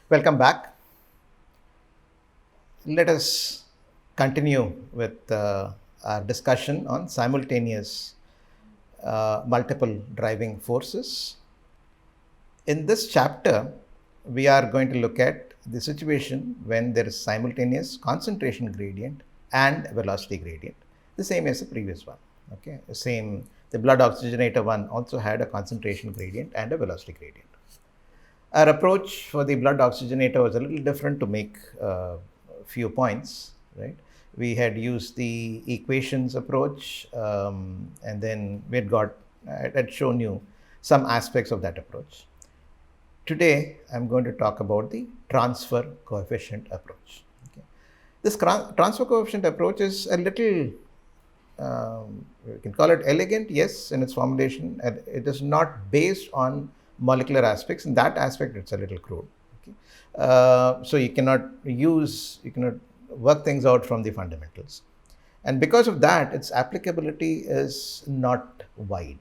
Welcome back. Let us continue with our discussion on simultaneous multiple driving forces. In this chapter, we are going to look at the situation when there is simultaneous concentration gradient and velocity gradient, the same as the previous one. Okay, the same. The blood oxygenator one also had a concentration gradient and a velocity gradient. Our approach for the blood oxygenator was a little different to make a few points, right? We had used the equations approach, and then I had shown you some aspects of that approach. Today, I'm going to talk about the transfer coefficient approach. Okay. This transfer coefficient approach is a little, you can call it elegant, yes, in its formulation. It is not based on molecular aspects. In that aspect, it's a little crude. Okay. So you cannot work things out from the fundamentals. And because of that, its applicability is not wide.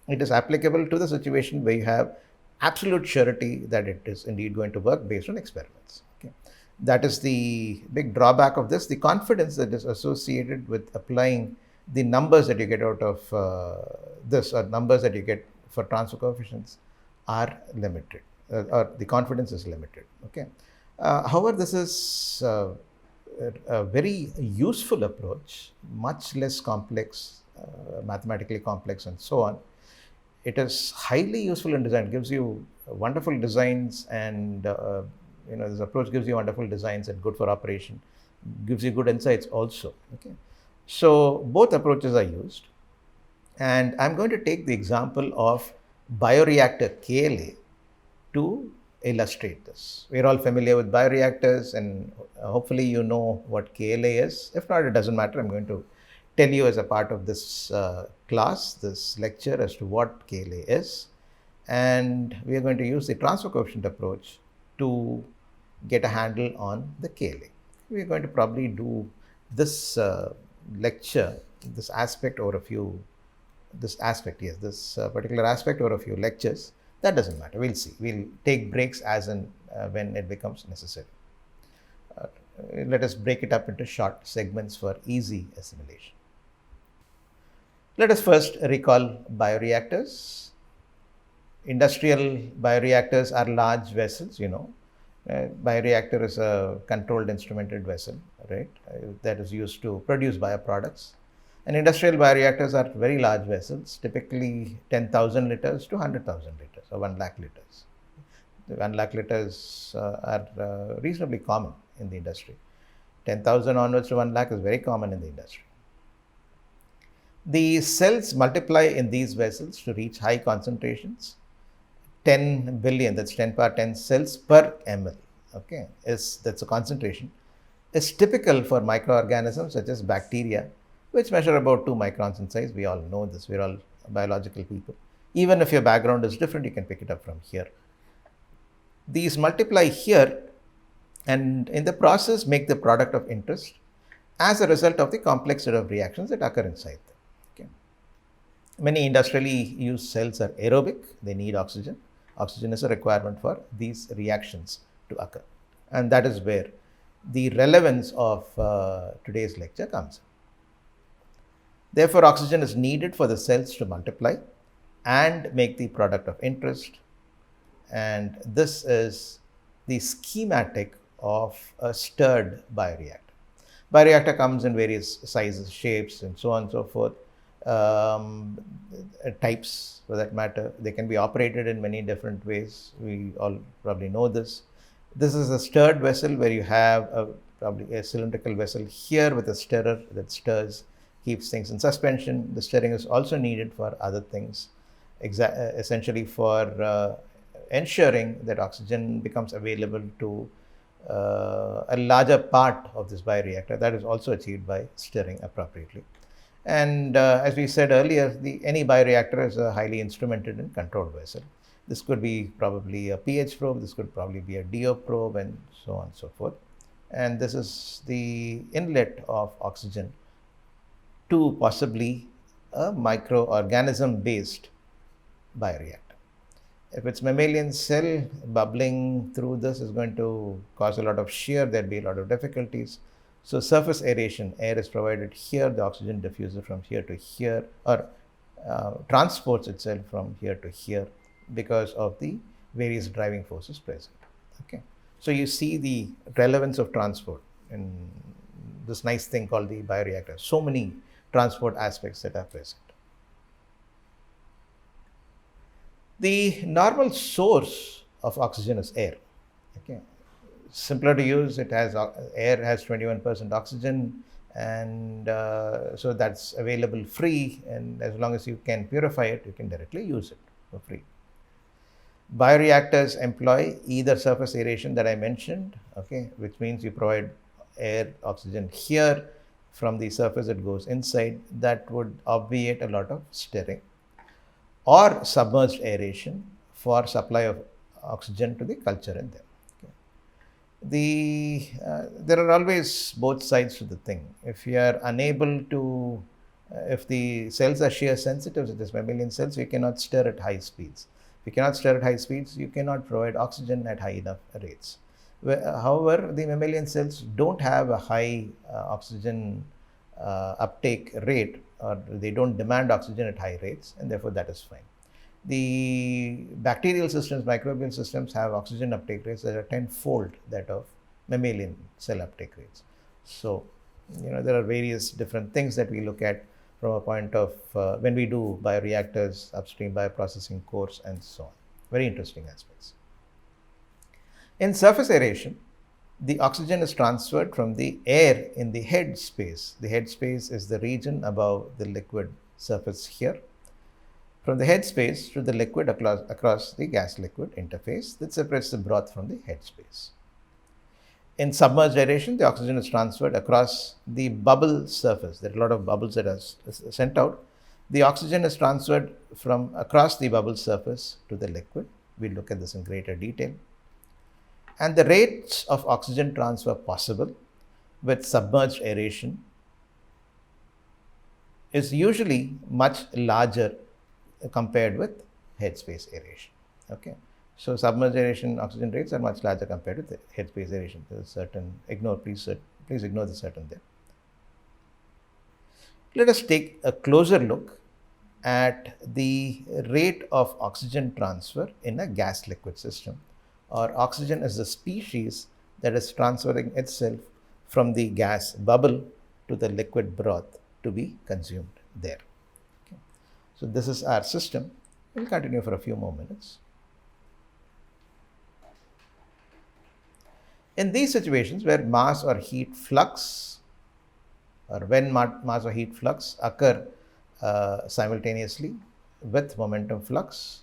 It is applicable to the situation where you have absolute surety that it is indeed going to work based on experiments. Okay. That is the big drawback of this. The confidence that is associated with applying the numbers that you get out of this, or numbers that you get for transfer coefficients, are limited, or the confidence is limited. Okay. However, this is a very useful approach, much less complex, mathematically complex, and so on. It is highly useful in design. It gives you wonderful designs, and this approach gives you wonderful designs and good for operation. Gives you good insights also. Okay, so both approaches are used, and I'm going to take the example of bioreactor KLA to illustrate this. We're all familiar with bioreactors, and hopefully you know what KLA is. If not, it doesn't matter. I'm going to tell you as a part of this class, this lecture, as to what KLA is. And we are going to use the transfer coefficient approach to get a handle on the KLA. We are going to probably do this lecture, this particular aspect over a few lectures. That doesn't matter. We'll see. We'll take breaks as and when it becomes necessary. Let us break it up into short segments for easy assimilation. Let us first recall bioreactors. Industrial bioreactors are large vessels, bioreactor is a controlled instrumented vessel, right, that is used to produce bioproducts. And industrial bioreactors are very large vessels, typically 10,000 liters to 100,000 liters or 1 lakh liters. The 1 lakh liters are reasonably common in the industry. 10,000 onwards to 1 lakh is very common in the industry. The cells multiply in these vessels to reach high concentrations. 10 billion, that's 10 power 10 cells per ml, okay, that's a concentration, is typical for microorganisms such as bacteria, which measure about 2 microns in size. We all know this. We're all biological people. Even if your background is different, you can pick it up from here. These multiply here, and in the process make the product of interest as a result of the complex set of reactions that occur inside them. Okay. Many industrially used cells are aerobic. They need oxygen. Oxygen is a requirement for these reactions to occur. And that is where the relevance of today's lecture comes in. Therefore, oxygen is needed for the cells to multiply and make the product of interest. And this is the schematic of a stirred bioreactor. Bioreactor comes in various sizes, shapes, and so on and so forth. Types, for that matter. They can be operated in many different ways. We all probably know this. This is a stirred vessel where you have probably a cylindrical vessel here with a stirrer that stirs, keeps things in suspension. The stirring is also needed for other things, essentially for ensuring that oxygen becomes available to a larger part of this bioreactor. That is also achieved by stirring appropriately. And as we said earlier, any bioreactor is a highly instrumented and controlled vessel. This could be probably a pH probe, this could probably be a DO probe, and so on and so forth. And this is the inlet of oxygen to possibly a microorganism based bioreactor. If it's mammalian cell, bubbling through this is going to cause a lot of shear, there'll be a lot of difficulties. So surface aeration, air is provided here, the oxygen diffuses from here to here, or transports itself from here to here because of the various driving forces present. Okay, so you see the relevance of transport in this nice thing called the bioreactor. So many transport aspects that are present. The normal source of oxygen is air. Okay, simpler to use. It has air has 21% oxygen, and so that's available free. And as long as you can purify it, you can directly use it for free. Bioreactors employ either surface aeration that I mentioned, okay, which means you provide air, oxygen here from the surface, it goes inside. That would obviate a lot of stirring, or submerged aeration for supply of oxygen to the culture in them. There are always both sides to the thing. If you are unable to, if the cells are shear sensitive, such as mammalian cells, you cannot stir at high speeds. If you cannot stir at high speeds, you cannot provide oxygen at high enough rates. However, the mammalian cells don't have a high oxygen uptake rate, or they don't demand oxygen at high rates, and therefore that is fine. The bacterial systems, microbial systems have oxygen uptake rates that are tenfold that of mammalian cell uptake rates. So, there are various different things that we look at from a point of when we do bioreactors, upstream bioprocessing course, and so on. Very interesting aspects. In surface aeration, the oxygen is transferred from the air in the head space. The head space is the region above the liquid surface here. From the head space to the liquid across the gas liquid interface that separates the broth from the head space. In submerged aeration, the oxygen is transferred across the bubble surface. There are a lot of bubbles that are sent out. The oxygen is transferred from across the bubble surface to the liquid. We'll look at this in greater detail. And the rates of oxygen transfer possible with submerged aeration is usually much larger compared with headspace aeration. Okay, so submerged aeration oxygen rates are much larger compared with the headspace aeration. There is certain please ignore the certain there. Let us take a closer look at the rate of oxygen transfer in a gas liquid system, or oxygen is the species that is transferring itself from the gas bubble to the liquid broth to be consumed there. So this is our system. We'll continue for a few more minutes. In these situations where mass or heat flux, or when mass or heat flux occur simultaneously with momentum flux,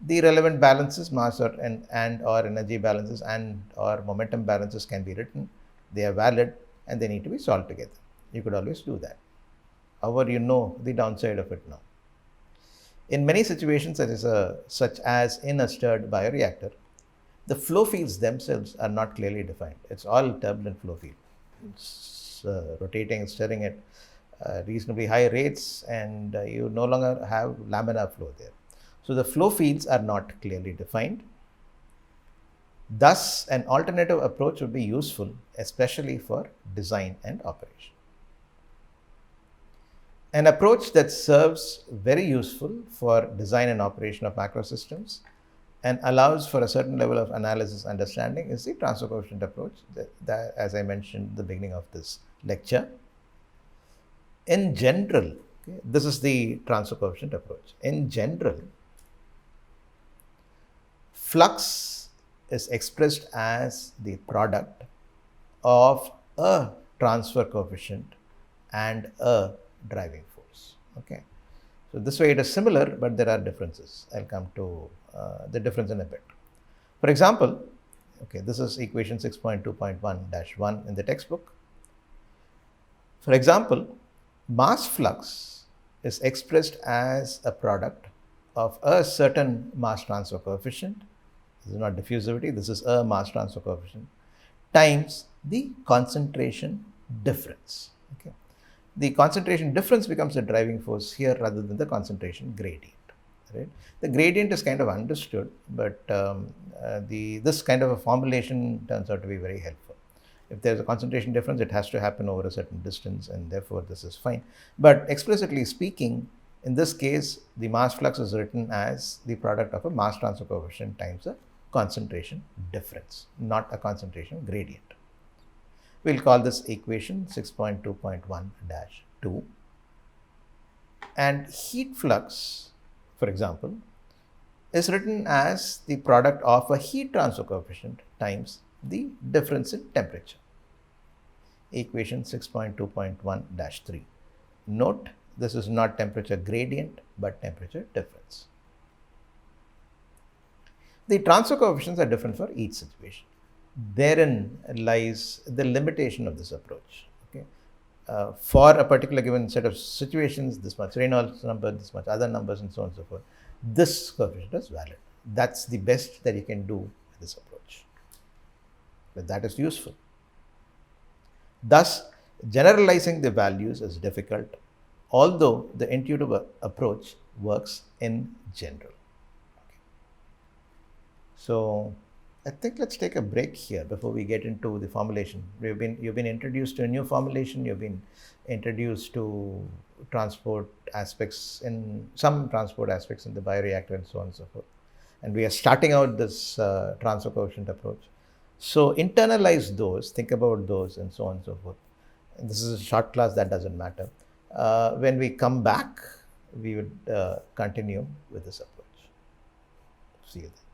the relevant balances, mass or energy balances and or momentum balances can be written. They are valid and they need to be solved together. You could always do that. However, you know the downside of it now. In many situations, such as in a stirred bioreactor, the flow fields themselves are not clearly defined. It's all turbulent flow field. It's rotating, stirring at reasonably high rates, and you no longer have laminar flow there. So the flow fields are not clearly defined. Thus, an alternative approach would be useful, especially for design and operation. An approach that serves very useful for design and operation of macro systems and allows for a certain level of analysis understanding is the transfer coefficient approach that as I mentioned at the beginning of this lecture. In general, okay, this is the transfer coefficient approach. In general, flux is expressed as the product of a transfer coefficient and a driving force. Okay, so this way it is similar, but there are differences. I'll come to the difference in a bit. For example, okay, this is equation 6.2.1-1 in the textbook. For example, mass flux is expressed as a product of a certain mass transfer coefficient. This is not diffusivity, this is a mass transfer coefficient times the concentration difference. Okay, the concentration difference becomes the driving force here rather than the concentration gradient. right? The gradient is kind of understood, but this kind of a formulation turns out to be very helpful. If there's a concentration difference, it has to happen over a certain distance, and therefore this is fine. But explicitly speaking, in this case, the mass flux is written as the product of a mass transfer coefficient times a concentration difference, not a concentration gradient. We'll call this equation 6.2.1-2. And heat flux, for example, is written as the product of a heat transfer coefficient times the difference in temperature. Equation 6.2.1-3. Note, this is not temperature gradient, but temperature difference. The transfer coefficients are different for each situation. Therein lies the limitation of this approach. Okay? For a particular given set of situations, this much Reynolds number, this much other numbers, and so on and so forth, this coefficient is valid. That's the best that you can do with this approach. But that is useful. Thus, generalizing the values is difficult, although the intuitive approach works in general. Okay. So, I think let's take a break here before we get into the formulation. You've been introduced to a new formulation. You've been introduced to transport aspects in some transport aspects in the bioreactor and so on and so forth. And we are starting out this transfer coefficient approach. So internalize those, think about those, and so on and so forth. And this is a short class, that doesn't matter. When we come back, we would continue with this approach. See you then.